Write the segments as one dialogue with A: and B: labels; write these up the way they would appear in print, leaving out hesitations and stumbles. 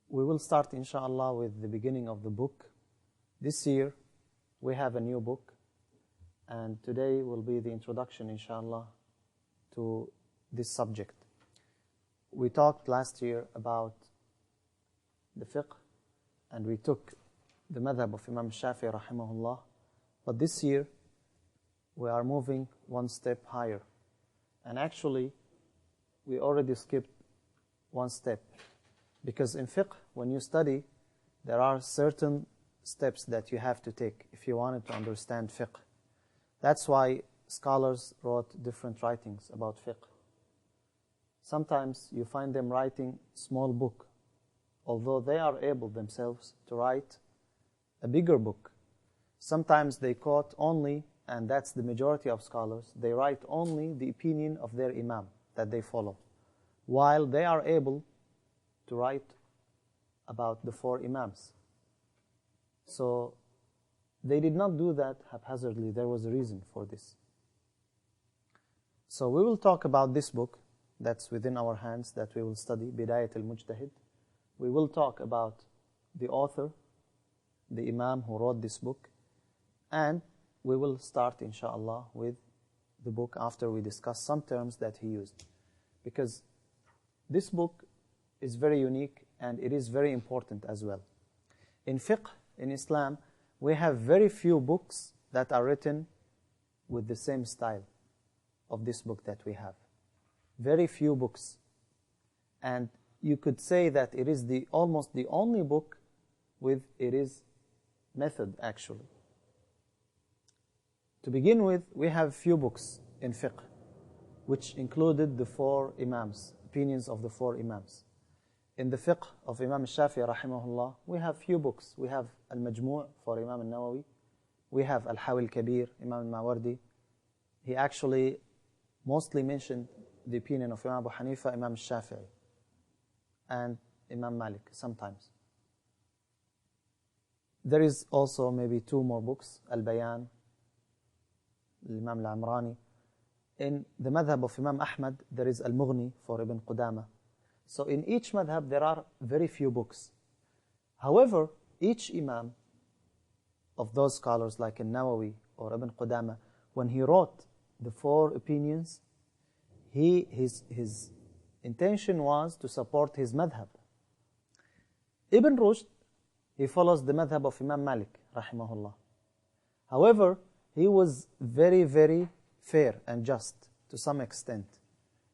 A: We will start, inshallah, with the beginning of the book. This year, we have a new book, and today will be the introduction, inshallah, to this subject. We talked last year about the fiqh, and we took the madhab of Imam Shafi'i, rahimahullah. But this year, we are moving one step higher. And actually, we already skipped one step. Because in fiqh, when you study, there are certain steps that you have to take if you wanted to understand fiqh. That's why scholars wrote different writings about fiqh. Sometimes you find them writing small book, although they are able themselves to write a bigger book. Sometimes they quote only, and that's the majority of scholars, they write only the opinion of their imam that they follow, while they are able to write about the four imams. So they did not do that haphazardly. There was a reason for this. So we will talk about this book that's within our hands that we will study, Bidayat al-Mujtahid. We will talk about the author, the imam who wrote this book, and we will start, inshallah, with the book after we discuss some terms that he used. Because this book is very unique and it is very important as well. In fiqh, in Islam, we have very few books that are written with the same style of this book that we have. Very few books. And you could say that it is almost the only book with its method, actually. To begin with, we have few books in fiqh, which included the four imams, opinions of the four imams. In the fiqh of Imam Shafi'i, rahimahullah, we have few books. We have Al-Majmu' for Imam al-Nawawi. We have Al-Hawi al-Kabir, Imam al-Mawardi. He actually mostly mentioned the opinion of Imam Abu Hanifa, Imam Shafi'i, and Imam Malik sometimes. There is also maybe two more books, Al-Bayan, Imam al-Amrani. In the madhab of Imam Ahmad, there is Al-Mughni for Ibn Qudama. So in each madhab, there are very few books. However, each imam of those scholars like Al-Nawawi or Ibn Qudama, when he wrote the four opinions, his intention was to support his madhab. Ibn Rushd, he follows the madhab of Imam Malik, rahimahullah. However, he was very, very fair and just to some extent.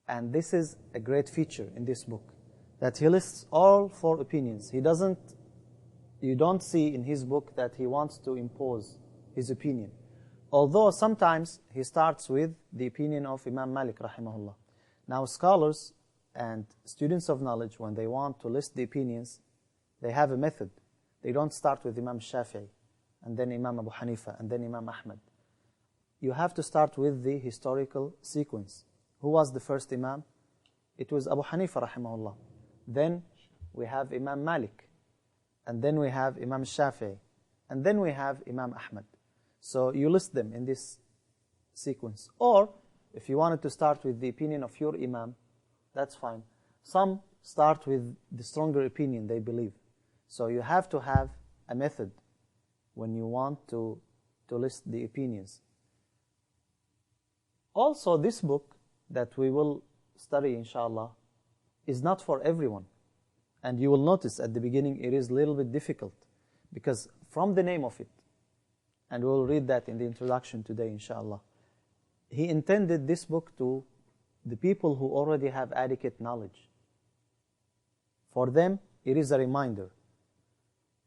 A: And this is a great feature in this book, that he lists all four opinions. You don't see in his book that he wants to impose his opinion. Although sometimes he starts with the opinion of Imam Malik, rahimahullah. Now scholars and students of knowledge, when they want to list the opinions, they have a method. They don't start with Imam Shafi'i, and then Imam Abu Hanifa, and then Imam Ahmad. You have to start with the historical sequence. Who was the first Imam? It was Abu Hanifa, rahimahullah. Then we have Imam Malik. And then we have Imam Shafi'i. And then we have Imam Ahmad. So you list them in this sequence. Or, if you wanted to start with the opinion of your Imam, that's fine. Some start with the stronger opinion they believe. So you have to have a method when you want to list the opinions. Also, this book that we will study, inshallah, is not for everyone. And you will notice at the beginning it is a little bit difficult, because from the name of it, and we will read that in the introduction today, inshallah, he intended this book to the people who already have adequate knowledge. For them, it is a reminder.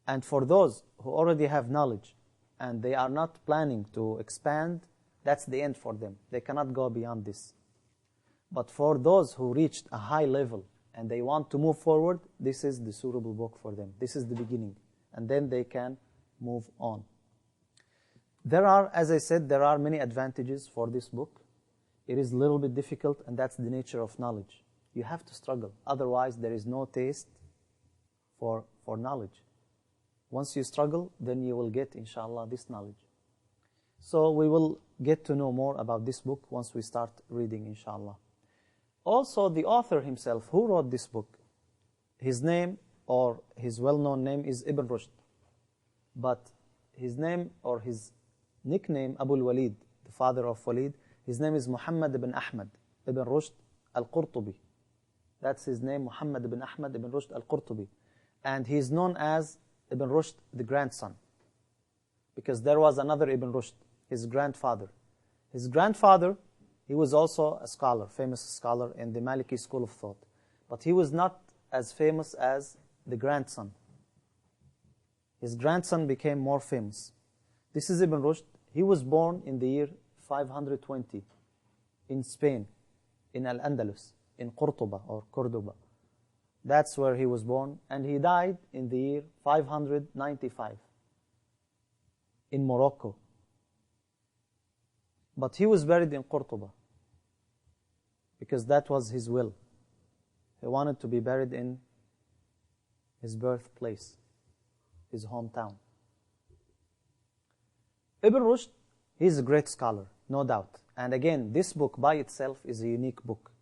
A: And for those who already have knowledge and they are not planning to expand, that's the end for them. They cannot go beyond this. But for those who reached a high level and they want to move forward, this is the suitable book for them. This is the beginning. And then they can move on. There are, as I said, there are many advantages for this book. It is a little bit difficult, and that's the nature of knowledge. You have to struggle. Otherwise, there is no taste for knowledge. Once you struggle, then you will get, inshallah, this knowledge. So we will get to know more about this book once we start reading, inshallah. Also, the author himself, who wrote this book, his name or his well-known name is Ibn Rushd. But his name or his nickname, Abu al-Walid, the father of Walid, his name is Muhammad ibn Ahmad ibn Rushd al-Qurtubi. That's his name, Muhammad ibn Ahmad ibn Rushd al-Qurtubi. And he is known as Ibn Rushd, the grandson. Because there was another Ibn Rushd, his grandfather. His grandfather, he was also a scholar, famous scholar in the Maliki school of thought. But he was not as famous as the grandson. His grandson became more famous. This is Ibn Rushd. He was born in the year 520 in Spain, in Al-Andalus, in Qurtuba or Cordoba. That's where he was born. And he died in the year 595 in Morocco. But he was buried in Qurtuba because that was his will. He wanted to be buried in his birthplace, his hometown. Ibn Rushd, he is a great scholar, no doubt. And again, this book by itself is a unique book.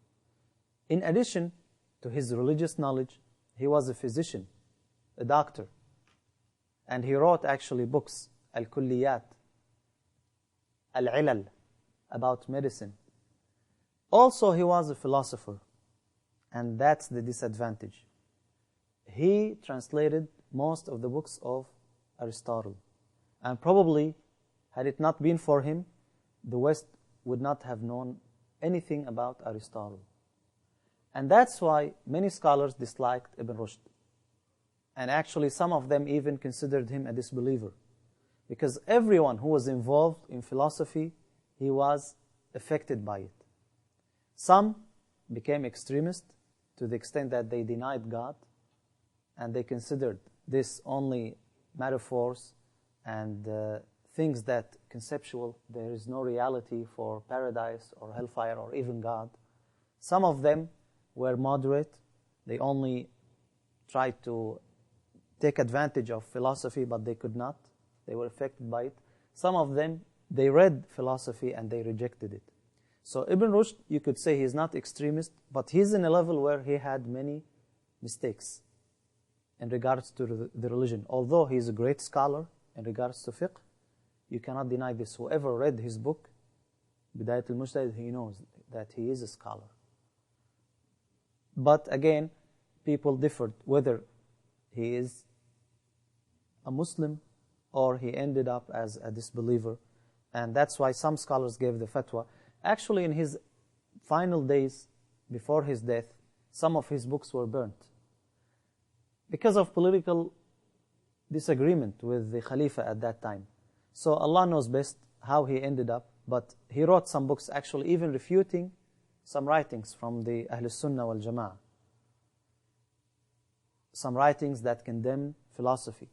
A: In addition to his religious knowledge, he was a physician, a doctor. And he wrote actually books, Al-Kulliyat, Al-Ilal, about medicine. Also, he was a philosopher. And that's the disadvantage. He translated most of the books of Aristotle. And probably, had it not been for him, the West would not have known anything about Aristotle. And that's why many scholars disliked Ibn Rushd. And actually some of them even considered him a disbeliever. Because everyone who was involved in philosophy, he was affected by it. Some became extremists to the extent that they denied God, and they considered this only metaphors and things that conceptual. There is no reality for paradise or hellfire or even God. Some of them were moderate. They only tried to take advantage of philosophy, but they could not. They were affected by it. Some of them, they read philosophy and they rejected it. So Ibn Rushd, you could say he's not extremist, but he's in a level where he had many mistakes in regards to the religion. Although he's a great scholar in regards to fiqh, you cannot deny this. Whoever read his book, Bidayat al-Mujtahid, he knows that he is a scholar. But again, people differed whether he is a Muslim or he ended up as a disbeliever. And that's why some scholars gave the fatwa. Actually, in his final days, before his death, some of his books were burnt because of political disagreement with the Khalifa at that time. So Allah knows best how he ended up, but he wrote some books actually even refuting some writings from the Ahl Sunnah wal Jama'ah. Some writings that condemn philosophy.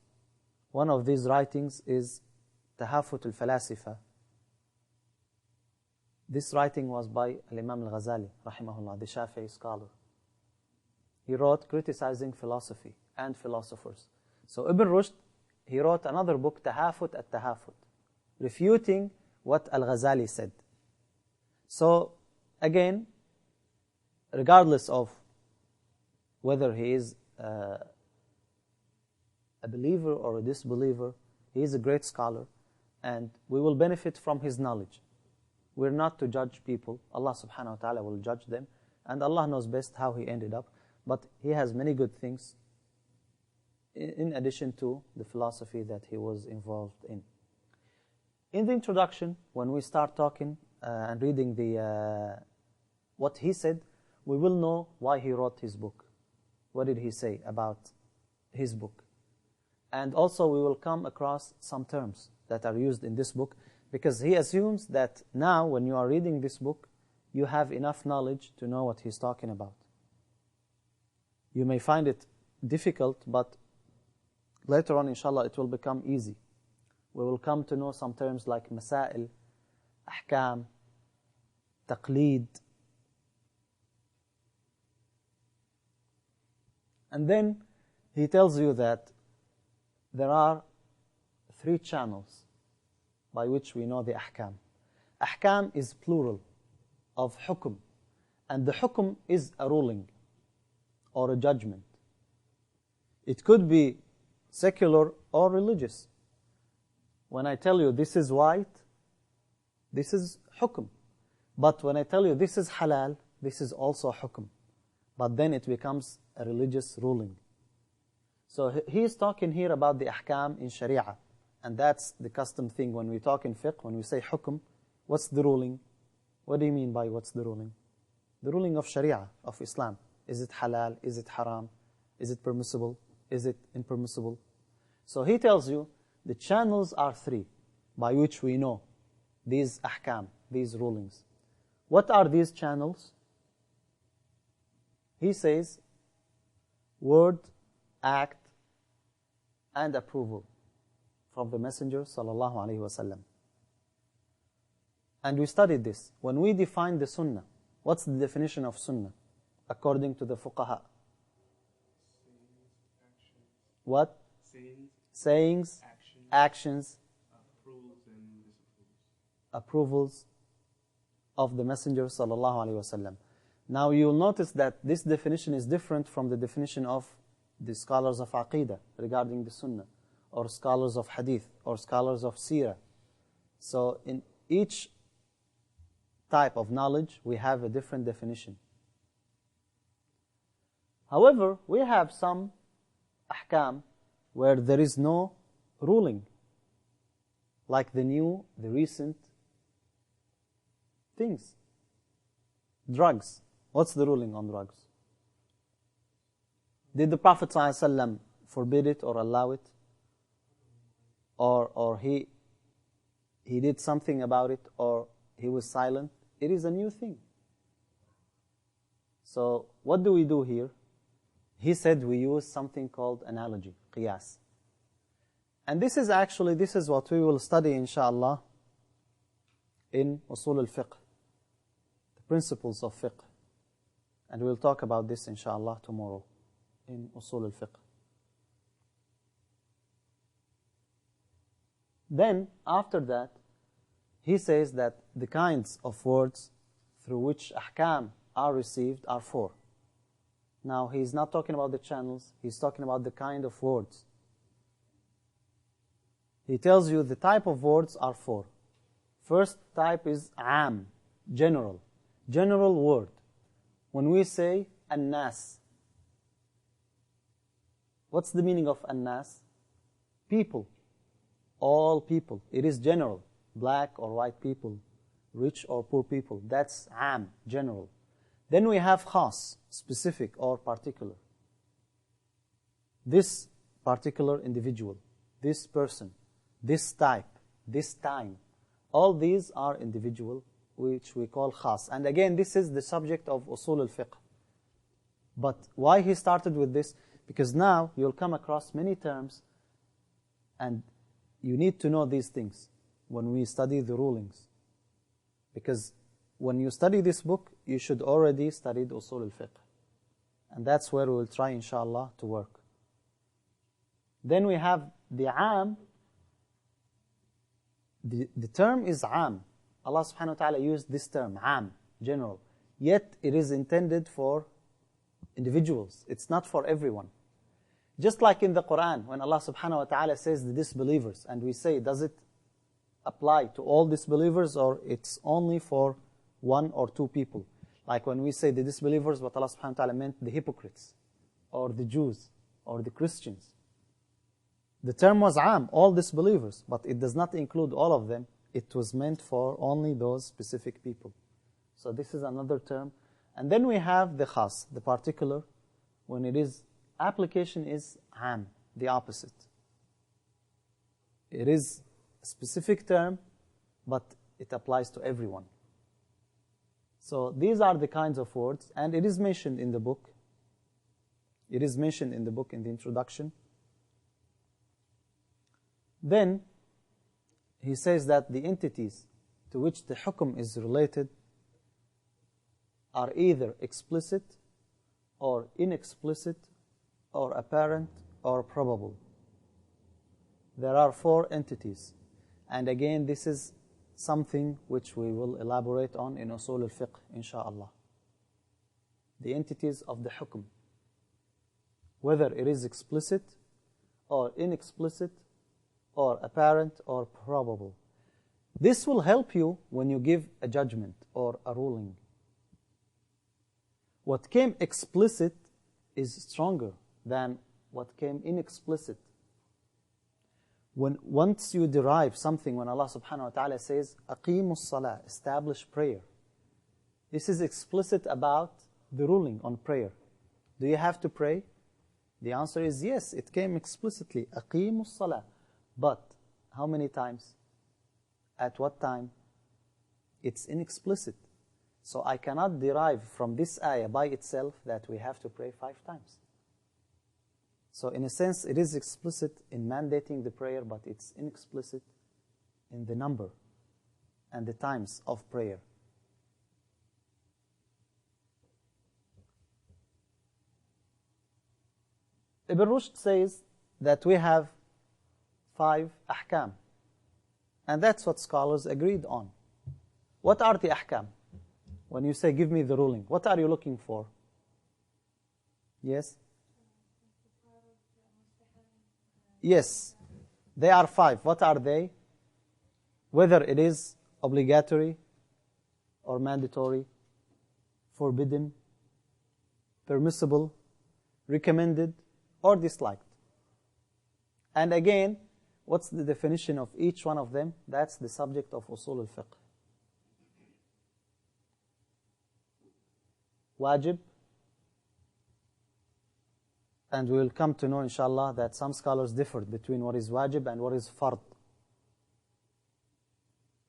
A: One of these writings is Tahafut al-Falasifa. This writing was by Imam al-Ghazali, rahimahullah, the Shafi'i scholar. He wrote criticizing philosophy and philosophers. So Ibn Rushd, he wrote another book, Tahafut al-Tahafut, refuting what al-Ghazali said. So again, regardless of whether he is a believer or a disbeliever, he is a great scholar, and we will benefit from his knowledge. We're not to judge people. Allah subhanahu wa ta'ala will judge them, and Allah knows best how he ended up. But he has many good things in addition to the philosophy that he was involved in. In the introduction, when we start talking and reading what he said, we will know why he wrote his book. What did he say about his book? And also we will come across some terms that are used in this book, because he assumes that now when you are reading this book, you have enough knowledge to know what he's talking about. You may find it difficult, but later on, inshallah, it will become easy. We will come to know some terms like masail, ahkam, taqleed. And then he tells you that there are 3 channels by which we know the ahkam. Ahkam is plural of hukum, and the hukum is a ruling or a judgment. It could be secular or religious. When I tell you this is white, this is hukm. But when I tell you this is halal, this is also hukm. But then it becomes a religious ruling. So he is talking here about the ahkam in sharia. And that's the custom thing when we talk in fiqh, when we say hukm, what's the ruling? What do you mean by what's the ruling? The ruling of sharia, of Islam. Is it halal? Is it haram? Is it permissible? Is it impermissible? So he tells you the channels are three by which we know these ahkam, these rulings. What are these channels? He says word, act, and approval from the Messenger sallallahu alaihi wasallam. And we studied this. When we define the sunnah, what's the definition of sunnah according to the fuqaha? What? Sayings, actions, approvals of the Messenger sallallahu alaihi wasallam. Now you'll notice that this definition is different from the definition of the scholars of Aqidah regarding the Sunnah, or scholars of Hadith, or scholars of Seerah. So in each type of knowledge, we have a different definition. However, we have some ahkam where there is no ruling, like the recent things. Drugs. What's the ruling on drugs? Did the Prophet ﷺ forbid it or allow it? Or he did something about it, or he was silent? It is a new thing. So what do we do here? He said we use something called analogy, Qiyas. And this is what we will study inshallah in Usul al-Fiqh, the principles of fiqh. And we'll talk about this inshallah tomorrow in Usul al-Fiqh. Then, after that, he says that the kinds of words through which ahkam are received are four. Now, he's not talking about the channels, he's talking about the kind of words. He tells you the type of words are four. First type is am, general word. When we say an-nas, what's the meaning of an-nas? People, all people. It is general, black or white people, rich or poor people. That's am, general. Then we have khas, specific or particular. This particular individual, this person, this type, this time. All these are individual, which we call khas. And again, this is the subject of Usul al-Fiqh. But why he started with this? Because now you'll come across many terms, and you need to know these things when we study the rulings. Because when you study this book, you should already study Usul al-Fiqh. And that's where we will try, inshallah, to work. Then we have the am. The term is am. Allah subhanahu wa ta'ala used this term, am, general. Yet it is intended for individuals. It's not for everyone. Just like in the Quran, when Allah subhanahu wa ta'ala says the disbelievers, and we say, does it apply to all disbelievers, or it's only for one or two people? Like when we say the disbelievers, what Allah subhanahu wa ta'ala meant the hypocrites, or the Jews, or the Christians. The term was am, all disbelievers, but it does not include all of them. It was meant for only those specific people. So this is another term. And then we have the khas, the particular, when it is, application is am, the opposite. It is a specific term, but it applies to everyone. So these are the kinds of words, and it is mentioned in the book. It is mentioned in the book in the introduction. Then he says that the entities to which the hukum is related are either explicit or inexplicit or apparent or probable. There are four entities. And again, this is something which we will elaborate on in Usul al-Fiqh, inshaAllah. The entities of the hukum. whether it is explicit or inexplicit or apparent or probable. This will help you when you give a judgment or a ruling. What came explicit is stronger than what came inexplicit. Once you derive something, when Allah subhanahu wa ta'ala says, أَقِيمُوا الصَّلَاةِ, establish prayer. This is explicit about the ruling on prayer. Do you have to pray? The answer is yes, it came explicitly, أَقِيمُوا الصَّلَاةِ. But how many times? At what time? It's inexplicit. So I cannot derive from this ayah by itself that we have to pray 5 times. So in a sense, it is explicit in mandating the prayer, but it's inexplicit in the number and the times of prayer. Ibn Rushd says that we have 5 ahkam. And that's what scholars agreed on. What are the ahkam? When you say, give me the ruling, what are you looking for? Yes? Yes, they are 5. What are they? Whether it is obligatory or mandatory, forbidden, permissible, recommended, or disliked. And again, what's the definition of each one of them? That's the subject of usul al-fiqh. Wajib, and we will come to know, inshallah, that some scholars differed between what is wajib and what is fard.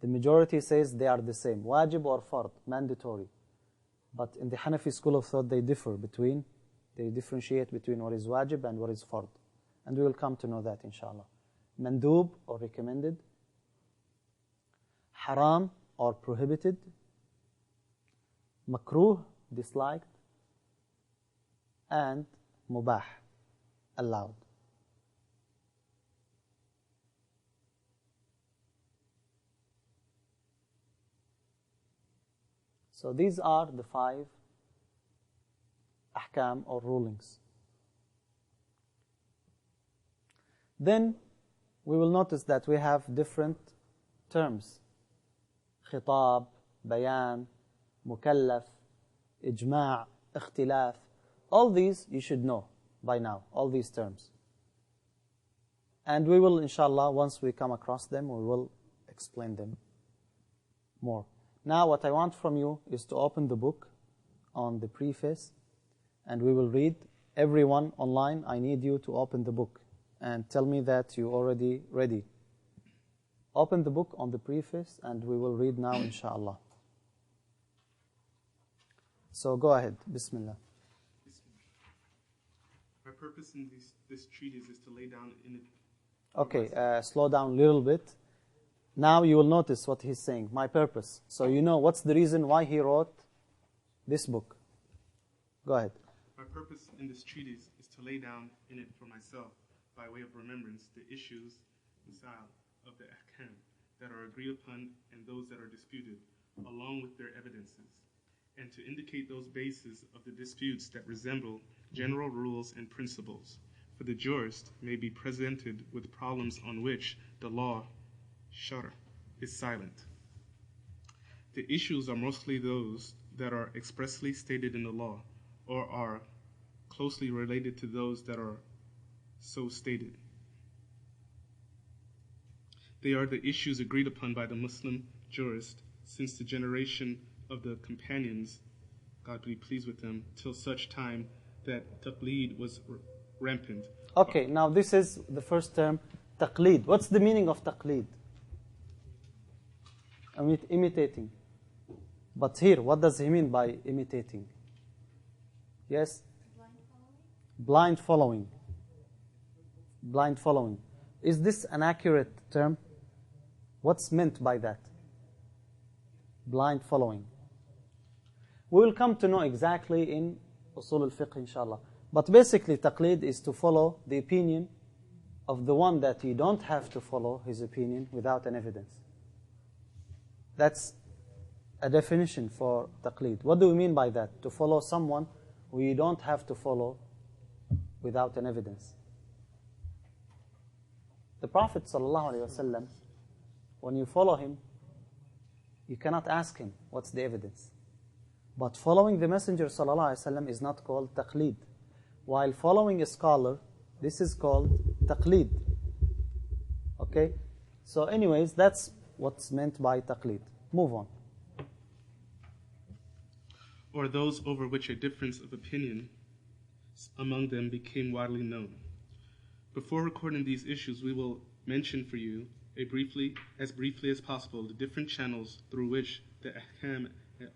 A: The majority says they are the same, wajib or fard, mandatory. But in the Hanafi school of thought, they differentiate between what is wajib and what is fard. And we will come to know that, inshallah. Mandub, or recommended. Haram, or prohibited. Makruh, disliked. And mubah, allowed. So these are the 5 ahkam or rulings. Then we will notice that we have different terms. Khitab, bayan, mukallaf, ijma', ikhtilaf. All these you should know by now, all these terms. And we will, inshallah, once we come across them, we will explain them more. Now what I want from you is to open the book on the preface, and we will read. Everyone online, I need you to open the book and tell me that you already ready. Open the book on the preface, and we will read now, inshallah. So go ahead, Bismillah.
B: My purpose in this treatise is to lay down in it.
A: Okay, slow down a little bit. Now you will notice what he's saying, my purpose. So you know what's the reason why he wrote this book. Go ahead.
B: My purpose in this treatise is to lay down in it for myself, by way of remembrance, the issues of the ahkam that are agreed upon and those that are disputed, along with their evidences, and to indicate those bases of the disputes that resemble general rules and principles, for the jurist may be presented with problems on which the law, shar', is silent. The issues are mostly those that are expressly stated in the law, or are closely related to those that are so stated. They are the issues agreed upon by the Muslim jurist since the generation of the companions, God be pleased with them, till such time that taqleed was rampant.
A: Okay, now this is the first term, taqleed. What's the meaning of taqleed? I mean, imitating. But here, what does he mean by imitating? Yes? Blind following. Blind following. Is this an accurate term? What's meant by that? Blind following. We will come to know exactly in usul al-fiqh, inshallah. But basically, taqleed is to follow the opinion of the one that you don't have to follow his opinion without an evidence. That's a definition for taqleed. What do we mean by that? To follow someone who you don't have to follow without an evidence. The Prophet ﷺ, when you follow him, you cannot ask him, what's the evidence? But following the Messenger ﷺ is not called taqleed. While following a scholar, this is called taqleed. Okay? So anyways, that's what's meant by taqleed. Move on.
B: Or those over which a difference of opinion among them became widely known. Before recording these issues, we will mention for you as briefly as possible, the different channels through which the ahkam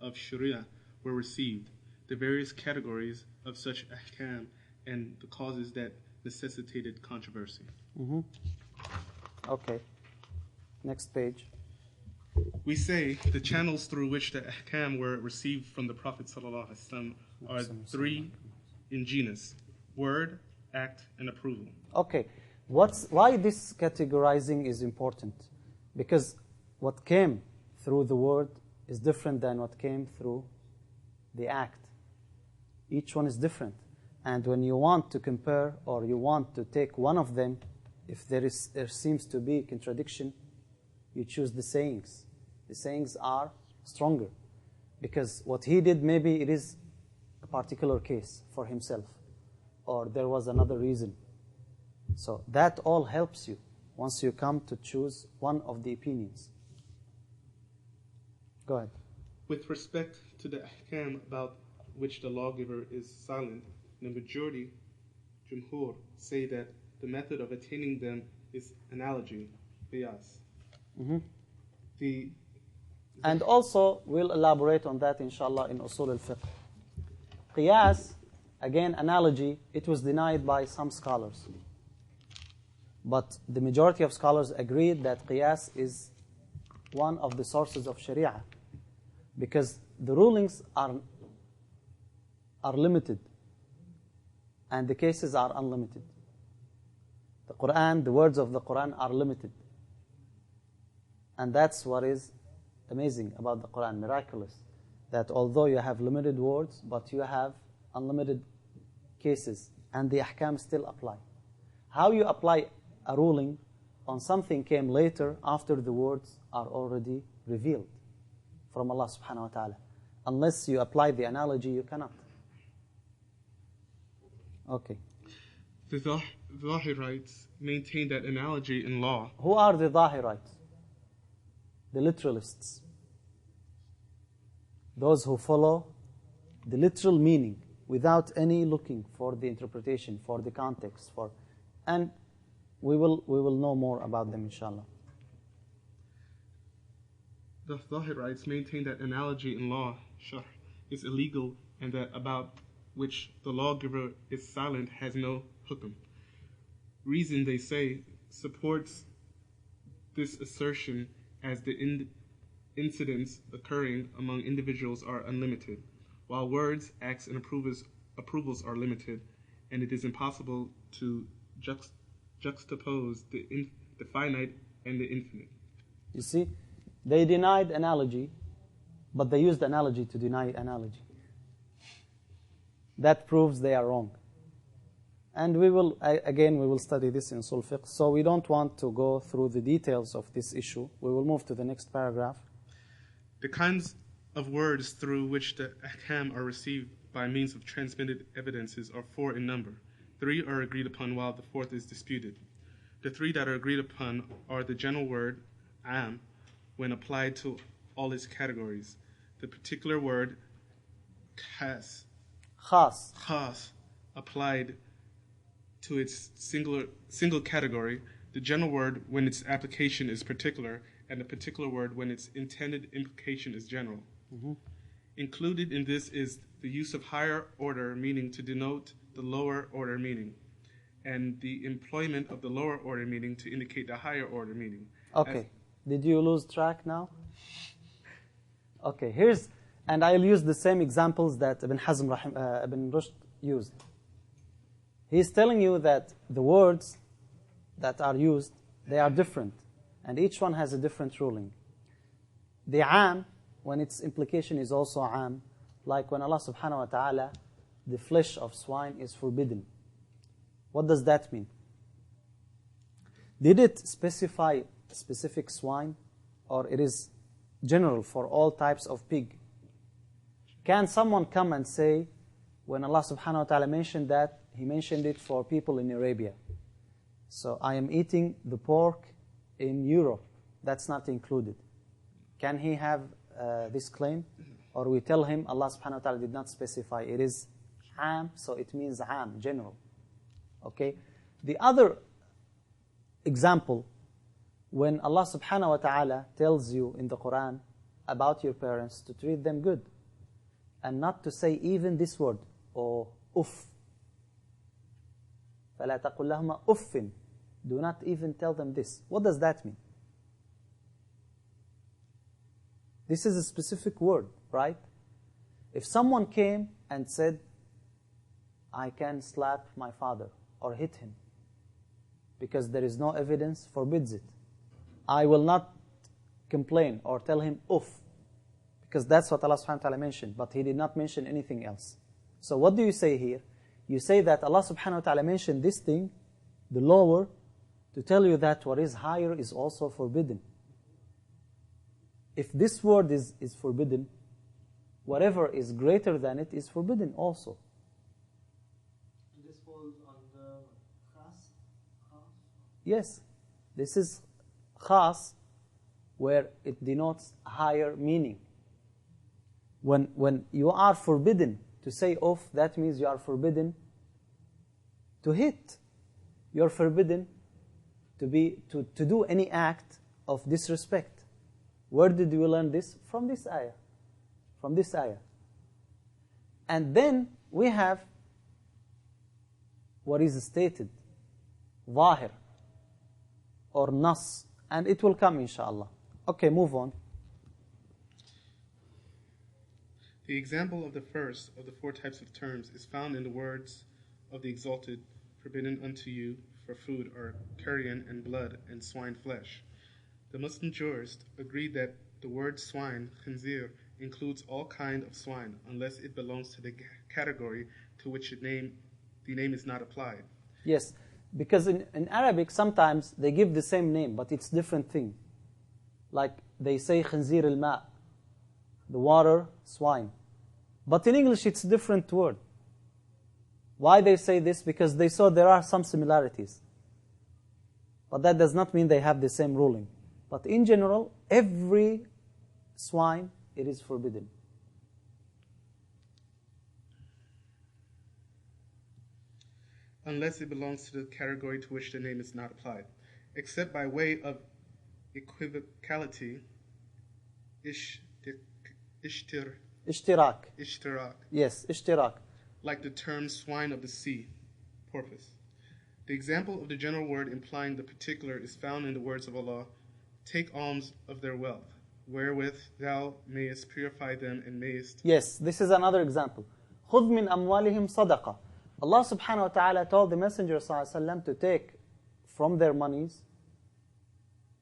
B: of Sharia were received, the various categories of such ahkam, and the causes that necessitated controversy.
A: Okay. Next page.
B: We say the channels through which the ahkam were received from the Prophet ﷺ are three in genus: word, act, and approval.
A: Okay. Why this categorizing is important? Because what came through the word is different than what came through the act. Each one is different. And when you want to compare or you want to take one of them, if there seems to be contradiction, you choose the sayings. The sayings are stronger. Because what he did, maybe it is a particular case for himself. Or there was another reason. So that all helps you once you come to choose one of the opinions. Go ahead.
B: With respect to the ahkam about which the lawgiver is silent, the majority, Jumhur, say that the method of attaining them is analogy, Qiyas.
A: And also, we'll elaborate on that, inshallah, in Usul al-Fiqh. Qiyas, again, analogy, it was denied by some scholars. But the majority of scholars agreed that Qiyas is one of the sources of Sharia, because the rulings are limited and the cases are unlimited. The Quran, the words of the Quran are limited. And that's what is amazing about the Quran, miraculous. That although you have limited words, but you have unlimited cases, and the ahkam still apply. How you apply a ruling on something came later after the words are already revealed from Allah subhanahu wa ta'ala. Unless you apply the analogy, you cannot. Okay.
B: The Zahirites maintain that analogy in law.
A: Who are the Zahirites? The literalists. Those who follow the literal meaning without any looking for the interpretation, for the context, and we will know more about them, inshallah.
B: The Zahirites maintain that analogy in law, sharh, is illegal, and that about which the lawgiver is silent has no hukm. Reason, they say, supports this assertion as the incidents occurring among individuals are unlimited, while words, acts, and approvals are limited, and it is impossible to juxtapose the finite and the infinite.
A: You see, they denied analogy, but they used analogy to deny analogy. That proves they are wrong. And we will study this in Usul Fiqh, so we don't want to go through the details of this issue. We will move to the next paragraph.
B: The kinds of words through which the ahkam are received by means of transmitted evidences are 4 in number. 3 are agreed upon, while the 4th is disputed. The 3 that are agreed upon are the general word, am, when applied to all its categories. The particular word, khas, applied to its single category. The general word when its application is particular, and the particular word when its intended implication is general. Included in this is the use of higher order meaning to denote the lower order meaning, and the employment of the lower order meaning to indicate the higher order meaning.
A: Okay. Did you lose track now? Okay, and I'll use the same examples that Ibn Rushd used. He's telling you that the words that are used, they are different, and each one has a different ruling. The am, when its implication is also am, like when Allah subhanahu wa ta'ala, the flesh of swine is forbidden. What does that mean? Did it specify specific swine, or it is general for all types of pig? Can someone come and say, when Allah subhanahu wa ta'ala mentioned that, He mentioned it for people in Arabia. So I am eating the pork in Europe. That's not included. Can he have this claim? Or we tell him Allah subhanahu wa ta'ala did not specify. It is am, so it means am, general. Okay? The other example, when Allah subhanahu wa ta'ala tells you in the Quran about your parents to treat them good and not to say even this word, or uff. فَلَا تَقُلْ لَهُمَا أُفٍّ. Do not even tell them this. What does that mean? This is a specific word, right? If someone came and said, I can slap my father or hit him because there is no evidence forbids it, I will not complain or tell him uff, because that's what Allah subhanahu wa ta'ala mentioned, but He did not mention anything else. So what do you say here? You say that Allah subhanahu wa ta'ala mentioned this thing, the lower, to tell you that what is higher is also forbidden. If this word is forbidden, whatever is greater than it is forbidden also.
C: This falls under khas?
A: Yes, this is khas, where it denotes higher meaning. When you are forbidden to say off, that means you are forbidden to hit. You are forbidden to do any act of disrespect. Where did you learn this? From this ayah. From this ayah. And then we have what is stated, zahir, or nas, and it will come inshallah. Okay, move on.
B: The example of the first of the four types of terms is found in the words of the Exalted, forbidden unto you for food are carrion and blood and swine flesh. The Muslim jurists agreed that the word swine, khinzir, includes all kind of swine unless it belongs to the category to which the name is not applied.
A: Yes, because in Arabic sometimes they give the same name, but it's different thing. Like they say khinzir al-ma', the water, swine. But in English it's a different word. Why they say this? Because they saw there are some similarities. But that does not mean they have the same ruling. But in general, every swine, it is forbidden.
B: Unless it belongs to the category to which the name is not applied, except by way of equivocality,
A: Ishtirak.
B: ishtirak,
A: Yes, ishtirak.
B: like the term swine of the sea, porpoise. The example of the general word implying the particular is found in the words of Allah, take alms of their wealth, wherewith thou mayest purify them and mayest...
A: Yes, this is another example. خُذْ مِنْ أَمْوَالِهِمْ صَدَقَةً. Allah subhanahu wa ta'ala told the Messenger sallallahu alaihi wasallam to take from their monies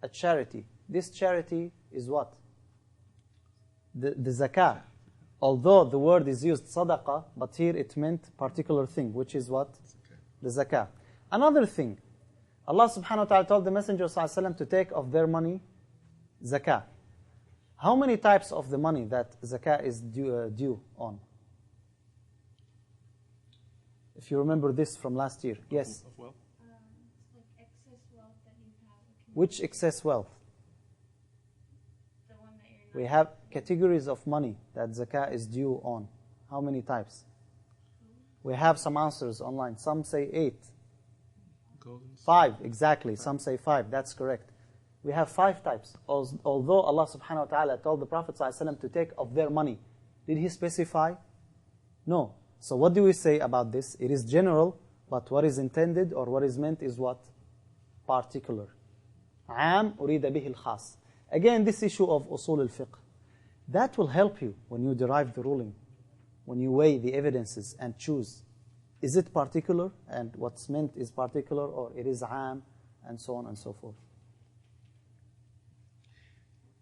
A: a charity. This charity is what? The zakah. Although the word is used sadaqah, but here it meant particular thing, which is what? The zakah. Another thing, Allah subhanahu wa ta'ala told the Messenger sallallahu alaihi wasallam to take of their money zakah. How many types of the money that zakah is due on? If you remember this from last year. Yes?
B: Of wealth?
D: Like excess wealth that you have.
A: Which excess wealth?
D: The one that you're not.
A: We have categories of money that zakah is due on. How many types? We have some answers online. Some say 8.
B: Gold.
A: 5, exactly. Some say 5. That's correct. We have 5 types. Although Allah subhanahu wa ta'ala told the Prophet sallallahu alaihi wasallam to take of their money, did He specify? No. So what do we say about this? It is general, but what is intended or what is meant is what? Particular. عام أريد به الخاص. Again, this issue of usul al-fiqh. That will help you when you derive the ruling, when you weigh the evidences and choose. Is it particular and what's meant is particular, or it is عام, and so on and so forth.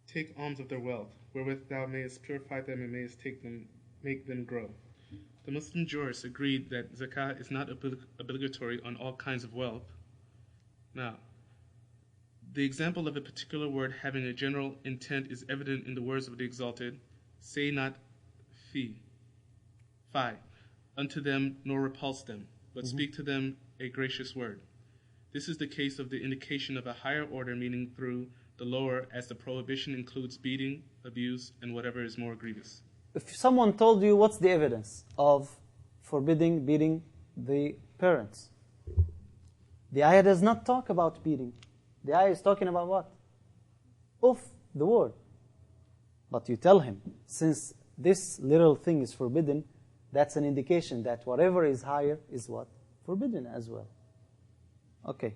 B: Take alms of their wealth, wherewith thou mayest purify them and mayest make them grow. The Muslim jurists agreed that zakah is not obligatory on all kinds of wealth. Now, the example of a particular word having a general intent is evident in the words of the Exalted, say not fi, unto them nor repulse them, but speak to them a gracious word. This is the case of the indication of a higher order meaning through the lower, as the prohibition includes beating, abuse, and whatever is more grievous.
A: If someone told you what's the evidence of forbidding beating the parents, the ayah does not talk about beating. The ayah is talking about what? Uff, the word. But you tell him, since this little thing is forbidden, that's an indication that whatever is higher is what? Forbidden as well. Okay.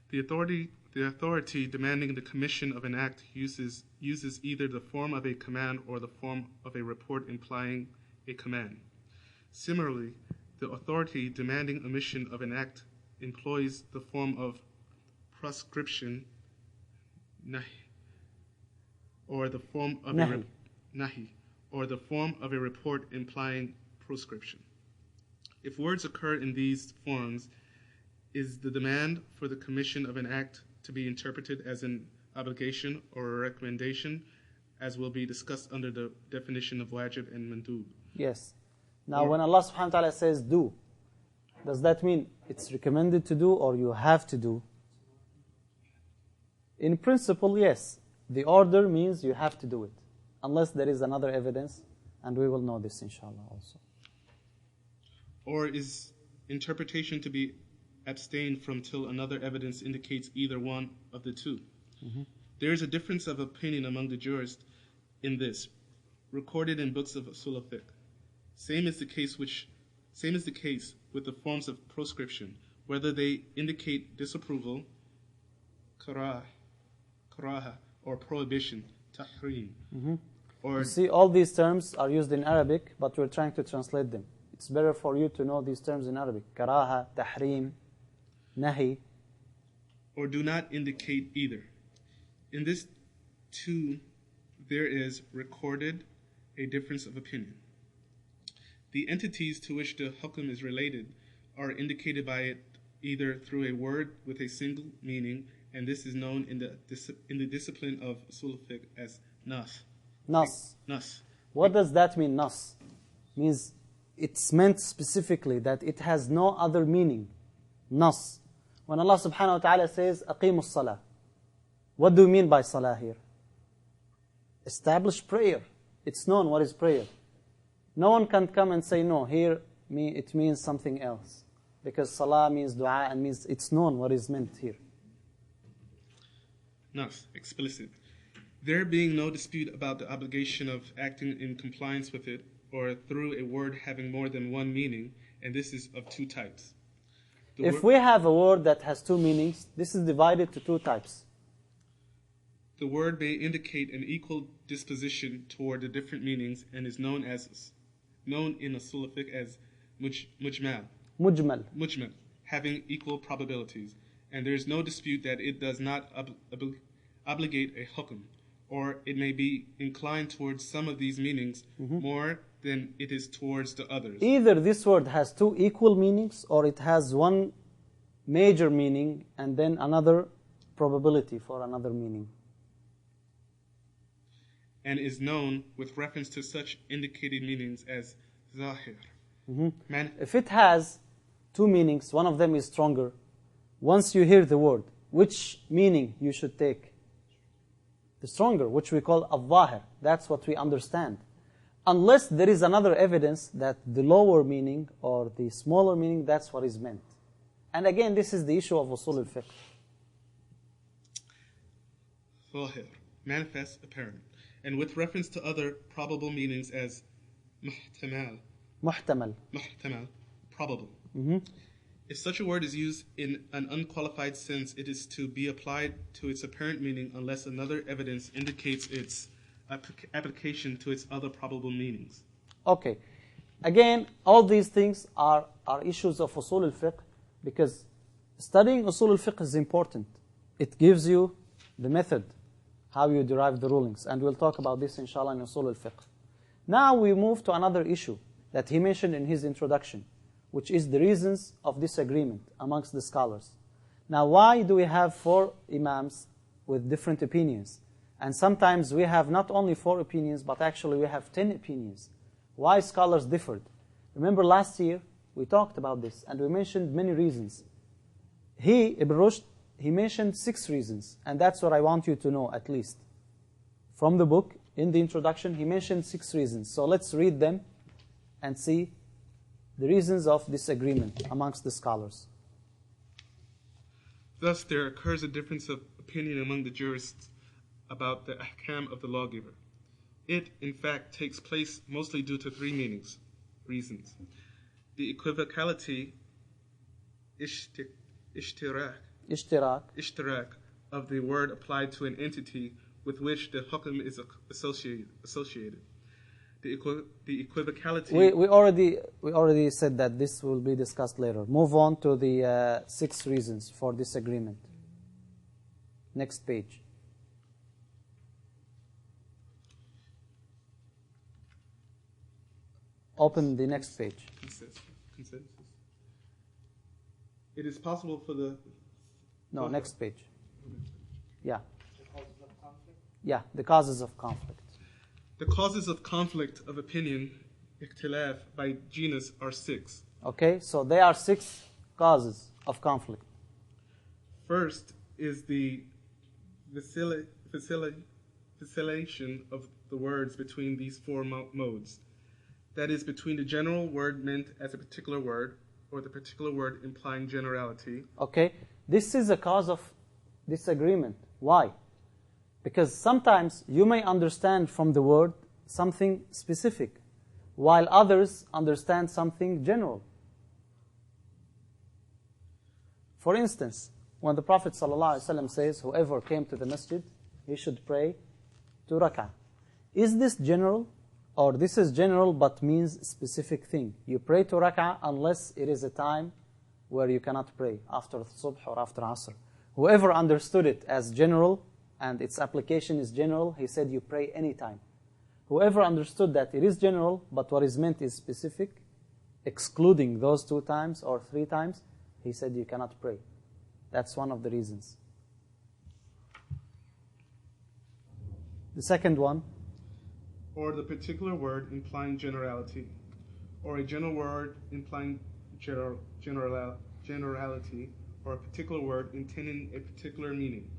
B: The authority demanding the commission of an act uses either the form of a command or the form of a report implying a command. Similarly, the authority demanding omission of an act employs the form of proscription, nahi, or the form of a report implying proscription. If words occur in these forms, is the demand for the commission of an act to be interpreted as an obligation or a recommendation, as will be discussed under the definition of wajib and mandub?
A: Yes. Now, when Allah subhanahu wa ta'ala says do, does that mean it's recommended to do or you have to do? In principle, yes. The order means you have to do it, unless there is another evidence, and we will know this inshallah also.
B: Or is interpretation to be abstained from till another evidence indicates either one of the two? There is a difference of opinion among the jurists in this, recorded in books of usul of fiqh. Same is the case with the forms of proscription, whether they indicate disapproval, karaha, or prohibition, tahrim. Or
A: You see, all these terms are used in Arabic, but we're trying to translate them. It's better for you to know these terms in Arabic. Karaha, tahrim, nahi.
B: Or do not indicate either. In this too, there is recorded a difference of opinion. The entities to which the hukm is related are indicated by it either through a word with a single meaning, and this is known in the discipline of usul fiqh as nas.
A: Nas.
B: Nas.
A: What does that mean, nas? Means it's meant specifically that it has no other meaning. Nas. When Allah subhanahu wa ta'ala says, aqimus salah, what do you mean by salah here? Establish prayer. It's known what is prayer. No one can come and say, no, here it means something else. Because salah means dua and means it's known what is meant here.
B: Nas, explicit. There being no dispute about the obligation of acting in compliance with it or through a word having more than one meaning, and this is of two types.
A: If we have a word that has two meanings, this is divided to two types.
B: The word may indicate an equal disposition toward the different meanings and is known in usul fiqh as mujmal, having equal probabilities, and there is no dispute that it does not obligate a hukm, or it may be inclined towards some of these meanings more than it is towards the others.
A: Either this word has two equal meanings, or it has one major meaning and then another probability for another meaning.
B: And is known with reference to such indicated meanings as zahir.
A: If it has two meanings, one of them is stronger. Once you hear the word, which meaning you should take? The stronger, which we call al-zahir. That's what we understand. Unless there is another evidence that the lower meaning or the smaller meaning, that's what is meant. And again, this is the issue of usul al-fiqh.
B: Zahir, manifest, apparent. And with reference to other probable meanings as muhtamal, probable. If such a word is used in an unqualified sense, it is to be applied to its apparent meaning unless another evidence indicates its application to its other probable meanings.
A: Okay. Again, all these things are issues of usul al-fiqh, because studying usul al-fiqh is important. It gives you the method, how you derive the rulings. And we'll talk about this inshallah in usul al-fiqh. Now we move to another issue. that he mentioned in his introduction, which is the reasons of disagreement amongst the scholars. Now, why do we have 4 imams with different opinions? And sometimes we have not only 4 opinions, but actually we have 10 opinions. Why scholars differed? Remember last year, we talked about this, and we mentioned many reasons. Ibn Rushd, he mentioned 6 reasons, and that's what I want you to know at least. From the book, in the introduction, he mentioned 6 reasons. So let's read them and see the reasons of disagreement amongst the scholars.
B: Thus, there occurs a difference of opinion among the jurists about the ahkam of the lawgiver. It, in fact, takes place mostly due to 3 reasons. The equivocality, ishtirak of the word applied to an entity with which the hukm is associated. The equivocality...
A: We already said that this will be discussed later. Move on to the 6 reasons for disagreement. Next page. Open the next page.
B: Consensus. It is possible for the...
A: No, next page. Yeah.
C: The causes of conflict.
A: Yeah, the causes of conflict.
B: The causes of conflict of opinion, ikhtilaf, by genus are 6.
A: Okay, so there are 6 causes of conflict.
B: First is the vacillation of the words between these 4 modes. That is, between the general word meant as a particular word, or the particular word implying generality.
A: Okay, this is a cause of disagreement. Why? Because sometimes you may understand from the word something specific, while others understand something general. For instance, when the Prophet ﷺ says, whoever came to the masjid, he should pray 2 rak'ah. Is this general? Or this is general but means specific thing. You pray 2 rak'ah unless it is a time where you cannot pray, after subh or after asr. Whoever understood it as general and its application is general, he said you pray anytime. Whoever understood that it is general but what is meant is specific, excluding those 2 times or 3 times, he said you cannot pray. That's one of the reasons. The second one,
B: or the particular word implying generality, or a general word implying generality, or a particular word intending a particular meaning,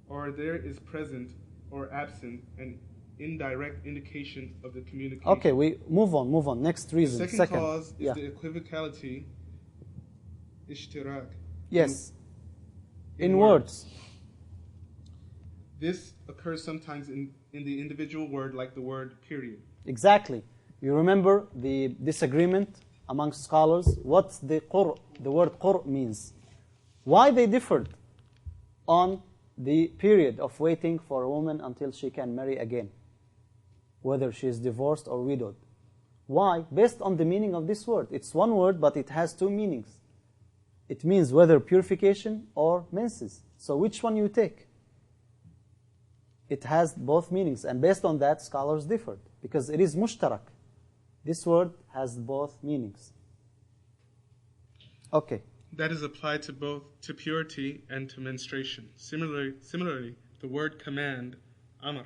B: or there is present or absent an indirect indication of the communication.
A: Okay, we move on. Next reason.
B: The second cause is the equivocality, ishtirak.
A: Yes, in words.
B: This occurs sometimes in the individual word, like the word period.
A: Exactly. You remember the disagreement amongst scholars? What's the word qur means? Why they differed on the period of waiting for a woman until she can marry again, whether she is divorced or widowed. Why? Based on the meaning of this word. It's one word, but it has 2 meanings. It means whether purification or menses. So which one you take? It has both meanings, and based on that, scholars differed, because it is mushtarak. This word has both meanings. Okay.
B: That is applied to both to purity and to menstruation. Similarly, the word command, amr,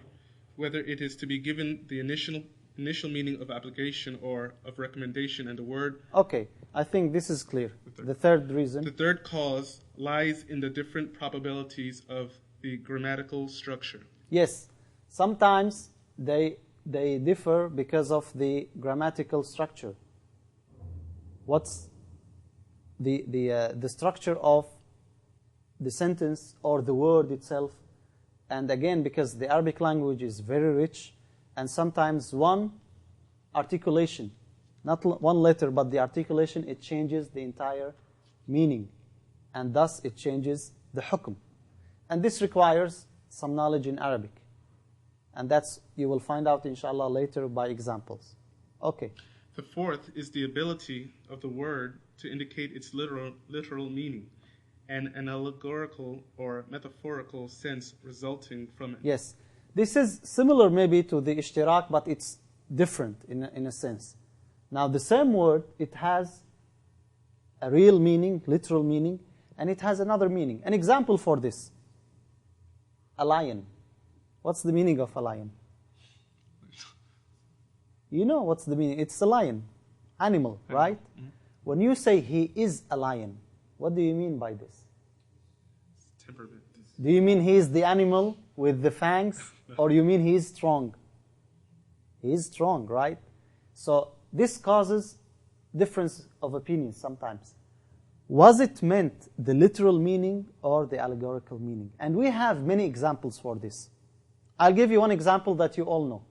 B: whether it is to be given the initial meaning of obligation or of recommendation, and the word...
A: Okay, I think this is clear. The third reason...
B: The third cause lies in the different probabilities of the grammatical structure.
A: Yes, sometimes they differ because of the grammatical structure. What's the structure of the sentence or the word itself? And again, because the Arabic language is very rich, and sometimes one articulation, not one letter, but the articulation, it changes the entire meaning, and thus it changes the hukm. And this requires some knowledge in Arabic. And that's, you will find out inshallah later by examples. Okay.
B: The fourth is the ability of the word to indicate its literal meaning, and an allegorical or metaphorical sense resulting from it.
A: Yes. This is similar maybe to the ishtirak, but it's different in a sense. Now the same word, it has a real meaning, literal meaning, and it has another meaning. An example for this, a lion. What's the meaning of a lion? You know what's the meaning? It's a lion, animal, right? When you say he is a lion, what do you mean by this?
B: Temperament.
A: Do you mean he is the animal with the fangs, or you mean he is strong? He is strong, right? So this causes difference of opinions sometimes. Was it meant the literal meaning or the allegorical meaning? And we have many examples for this. I'll give you one example that you all know.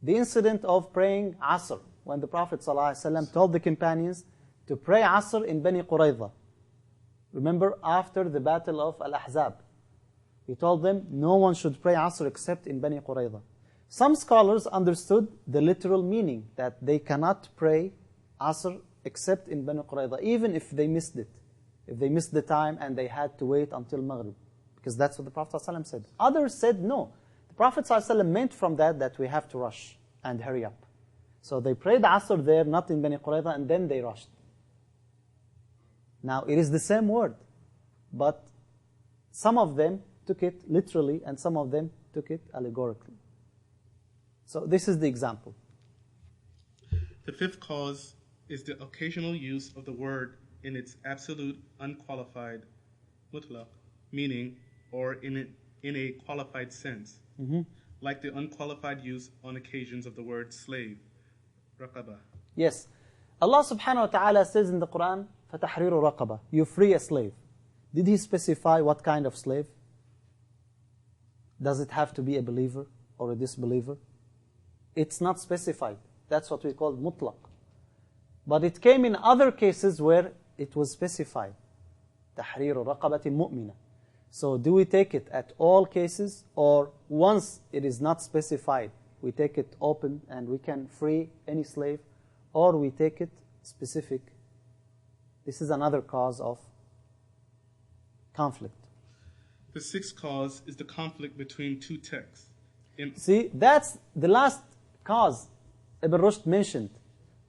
A: The incident of praying Asr, when the Prophet ﷺ told the companions to pray Asr in Bani Qurayza. Remember, after the battle of Al-Ahzab, he told them no one should pray Asr except in Bani Qurayza. Some scholars understood the literal meaning that they cannot pray Asr except in Bani Qurayza, even if they missed it. If they missed the time and they had to wait until Maghrib, because that's what the Prophet ﷺ said. Others said no. The Prophet ﷺ meant from that we have to rush and hurry up. So they prayed Asr there, not in Bani Qurayza, and then they rushed. Now it is the same word, but some of them took it literally and some of them took it allegorically. So this is the example.
B: The fifth cause is the occasional use of the word in its absolute unqualified mutlaq meaning, or in a qualified sense, like the unqualified use on occasions of the word slave, raqaba.
A: Yes. Allah subhanahu wa ta'ala says in the Quran, فَتَحْرِيرُ رَقَبَةٍ, you free a slave. Did He specify what kind of slave? Does it have to be a believer or a disbeliever? It's not specified. That's what we call mutlaq. But it came in other cases where it was specified. تَحْرِيرُ رَقَبَةٍ مُؤْمِنَةٍ. So do we take it at all cases, or once it is not specified, we take it open and we can free any slave, or we take it specific? This is another cause of conflict.
B: The sixth cause is the conflict between two texts.
A: See, that's the last cause Ibn Rushd mentioned.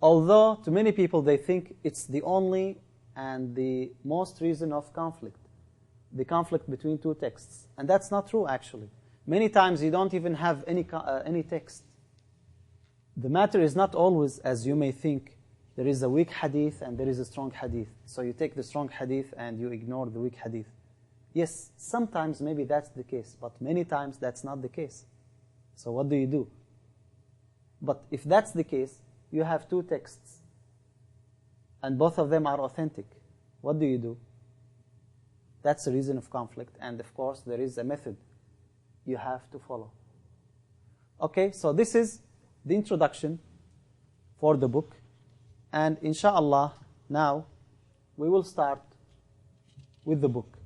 A: Although to many people they think it's the only and the most reason of conflict, the conflict between two texts. And that's not true actually. Many times you don't even have any text. The matter is not always as you may think. There is a weak hadith and there is a strong hadith. So you take the strong hadith and you ignore the weak hadith. Yes, sometimes maybe that's the case, but many times that's not the case. So what do you do? But if that's the case, you have two texts and both of them are authentic. What do you do? That's a reason of conflict, and of course there is a method you have to follow. Okay, so this is the introduction for the book, and inshallah now we will start with the book.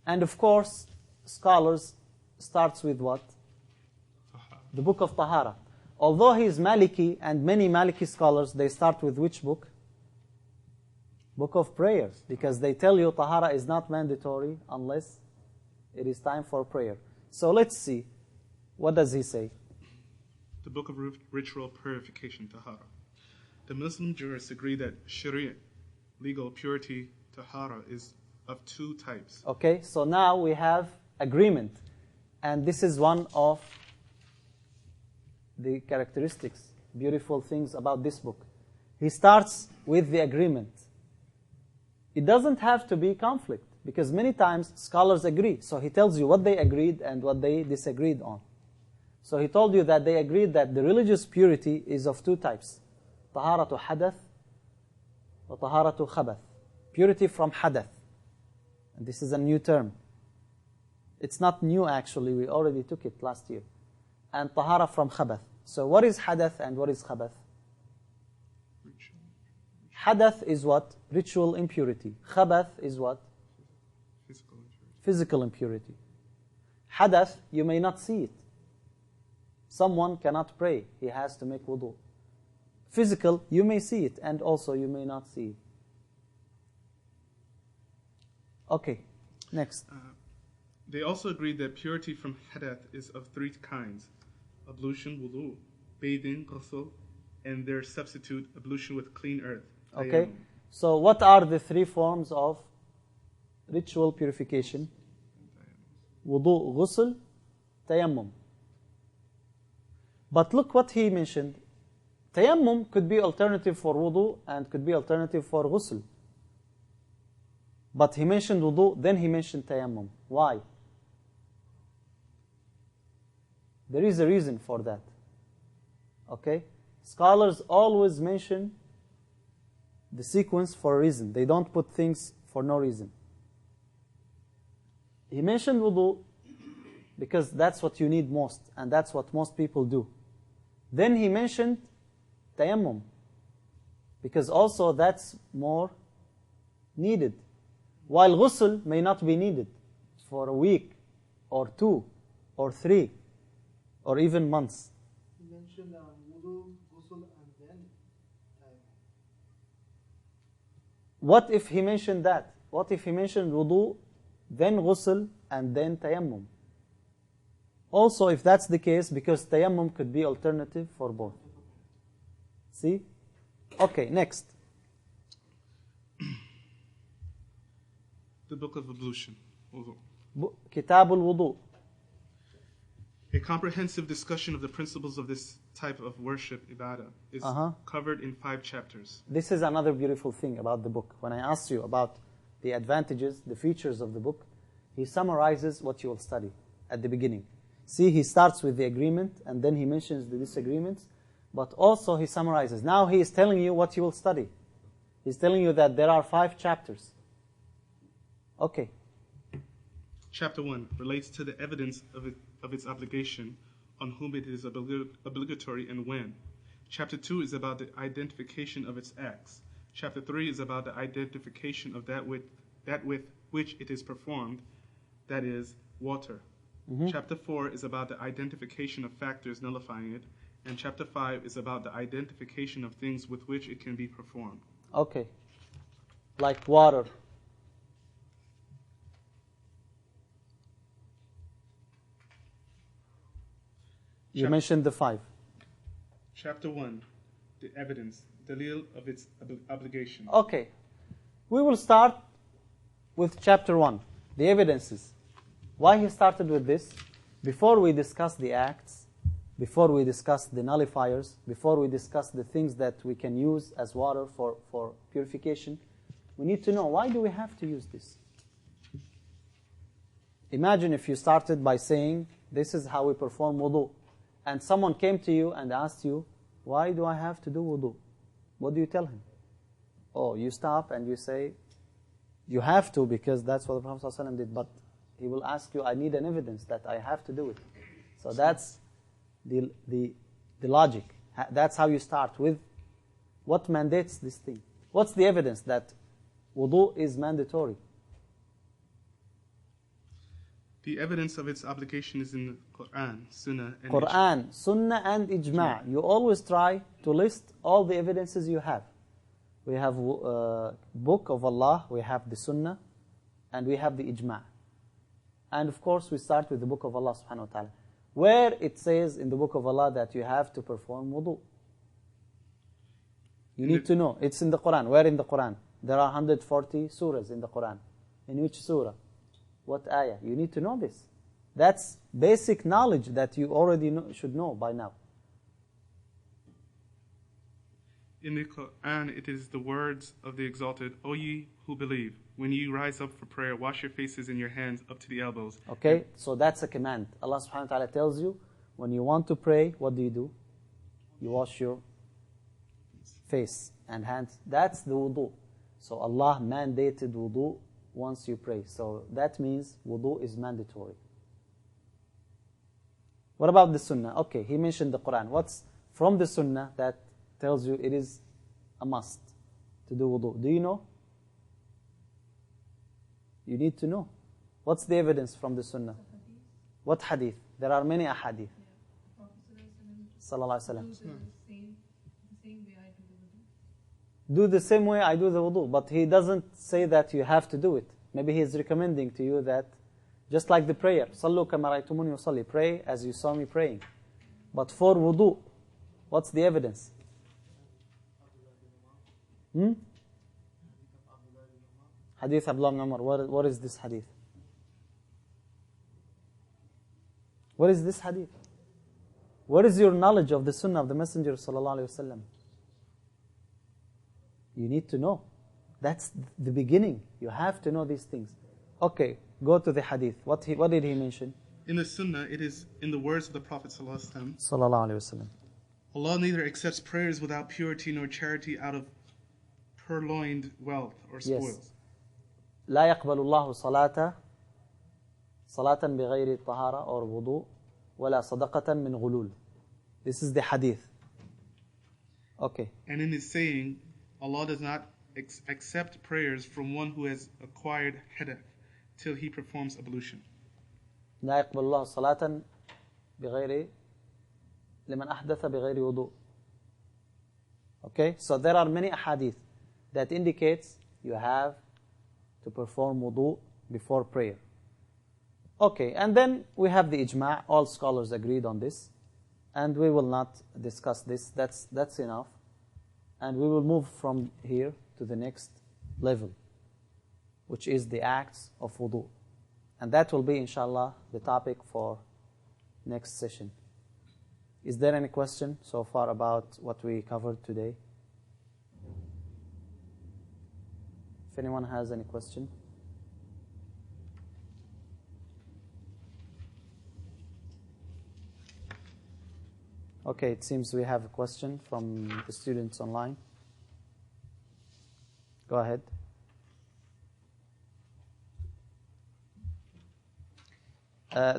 A: And of course scholars starts with what? The book of Tahara. Although he is Maliki, and many Maliki scholars, they start with which book? Book of prayers, because they tell you Tahara is not mandatory unless it is time for prayer. So let's see, what does he say?
B: The book of ritual purification, Tahara. The Muslim jurists agree that Sharia, legal purity, Tahara, is of two types.
A: Okay, so now we have agreement, and this is one of the characteristics, beautiful things about this book. He starts with the agreement. It doesn't have to be conflict, because many times scholars agree. So he tells you what they agreed and what they disagreed on. So he told you that they agreed that the religious purity is of two types. Taharatu hadath wa taharatu khabath. Purity from hadath. And this is a new term. It's not new actually, we already took it last year. And tahara from khabath. So what is hadath and what is khabath? Hadath is what? Ritual impurity. Khabath is what?
B: Physical impurity.
A: Physical impurity. Hadath, you may not see it. Someone cannot pray, he has to make wudu. Physical, you may see it, and also you may not see it. Okay, next.
B: They also agreed that purity from hadath is of three kinds: ablution, wudu, bathing, ghusl, and their substitute ablution with clean earth.
A: Okay.
B: Tayammum.
A: So what are the three forms of ritual purification? Wudu, ghusl, tayammum. But look what he mentioned. Tayammum could be alternative for wudu and could be alternative for ghusl. But he mentioned wudu, then he mentioned tayammum. Why? There is a reason for that. Okay? Scholars always mention the sequence for a reason. They don't put things for no reason. He mentioned wudu because that's what you need most, and that's what most people do. Then he mentioned tayammum because also that's more needed. While ghusl may not be needed for a week or 2 or 3 or even months.
C: You mentioned wudu, ghusl, and then
A: What if he mentioned that? What if he mentioned wudu, then ghusl, and then tayammum? Also, if that's the case, because tayammum could be alternative for both. See? Okay, next.
B: The book of ablution. Wudu.
A: Kitab al-Wudu.
B: A comprehensive discussion of the principles of this type of worship, ibadah, is covered in 5 chapters.
A: This is another beautiful thing about the book. When I asked you about the advantages, the features of the book, he summarizes what you will study at the beginning. See, he starts with the agreement and then he mentions the disagreements, but also he summarizes. Now he is telling you what you will study. He's telling you that there are 5 chapters. Okay.
B: Chapter 1 relates to the evidence of its obligation, on whom it is obligatory and when. Chapter 2 is about the identification of its acts. Chapter 3 is about the identification of that with which it is performed, that is, water. Chapter 4 is about the identification of factors nullifying it, and Chapter 5 is about the identification of things with which it can be performed.
A: Okay. Like water. You mentioned the 5.
B: Chapter 1, the evidence, dalil of its obligation.
A: Okay. We will start with chapter 1, the evidences. Why he started with this? Before we discuss the acts, before we discuss the nullifiers, before we discuss the things that we can use as water for purification, we need to know, why do we have to use this? Imagine if you started by saying, this is how we perform wudu, and someone came to you and asked you, why do I have to do wudu? What do you tell him? Oh, you stop and you say, you have to because that's what the Prophet ﷺ did, but he will ask you, I need an evidence that I have to do it. So that's the logic. That's how you start with what mandates this thing. What's the evidence that wudu is mandatory?
B: The evidence of its obligation is in the Quran, Sunnah, and
A: Quran, Sunnah, and Ijma'. You always try to list all the evidences you have. We have book of Allah, we have the Sunnah, and we have the Ijma'. And of course, we start with the book of Allah subhanahu wa ta'ala, where it says in the book of Allah that you have to perform wudu. You need to know. It's in the Quran. Where in the Quran? There are 140 surahs in the Quran. In which surah? What ayah? You need to know this. That's basic knowledge that you already should know by now.
B: In the Quran, it is the words of the Exalted, O ye who believe, when you rise up for prayer, wash your faces and your hands up to the elbows.
A: Okay, so that's a command. Allah subhanahu wa ta'ala tells you, when you want to pray, what do? You wash your face and hands. That's the wudu. So Allah mandated wudu once you pray. So that means wudu is mandatory. What about the Sunnah? Okay, he mentioned the Quran. What's from the Sunnah that tells you it is a must to do wudu? Do you know? You need to know. What's the evidence from the Sunnah? What hadith? There are many ahadith. Sallallahu Alaihi Wasallam. Do the same way I do the wudu. But he doesn't say that you have to do it. Maybe he is recommending to you that, just like the prayer, Sallu kama ra'aytumuni usalli, pray as you saw me praying. But for wudu, what's the evidence? Hmm? Hadith Abdullah ibn Umar. What is this hadith? What is this hadith? What is your knowledge of the Sunnah of the Messenger sallallahu alaihi wasallam? You need to know. That's the beginning. You have to know these things. Okay, go to the hadith. What did he mention?
B: In the Sunnah, it is in the words of the Prophet sallallahu
A: Sallallahu alaihi wasallam.
B: Allah neither accepts prayers without purity nor charity out of purloined wealth or spoils.
A: Yes. لا يقبل الله صلاة بغير طهارة or wudu ولا صدقة من غلول. This is the hadith. Okay.
B: And in his saying, Allah does not accept prayers from one who has acquired hadath till he performs ablution.
A: لا يقبل الله صلاة بغير لمن أحدث بغير وضوء. Okay, so there are many ahadith that indicates you have to perform wudu before prayer. Okay, and then we have the ijma'. All scholars agreed on this, and we will not discuss this. That's enough, and we will move from here to the next level, which is the acts of wudu, and that will be, inshallah, the topic for next session. Is there any question so far about what we covered today? If anyone has any question. Okay, it seems we have a question from the students online. Go ahead.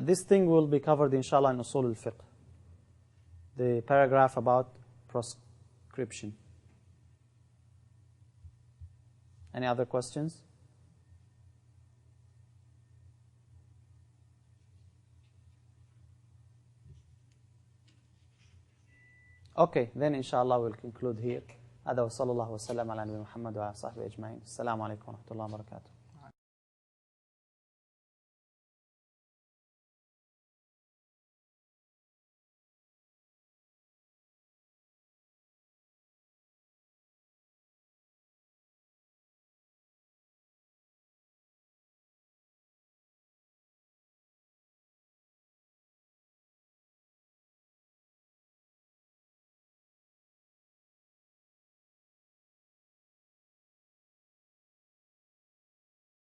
A: This thing will be covered, inshallah, in Usul al-Fiqh. The paragraph about proscription. Any other questions? Okay, then inshallah we'll conclude here. هذا وصلى الله وسلم على نبينا محمد وعلى صحبه أجمعين. السلام عليكم ورحمة الله وبركاته.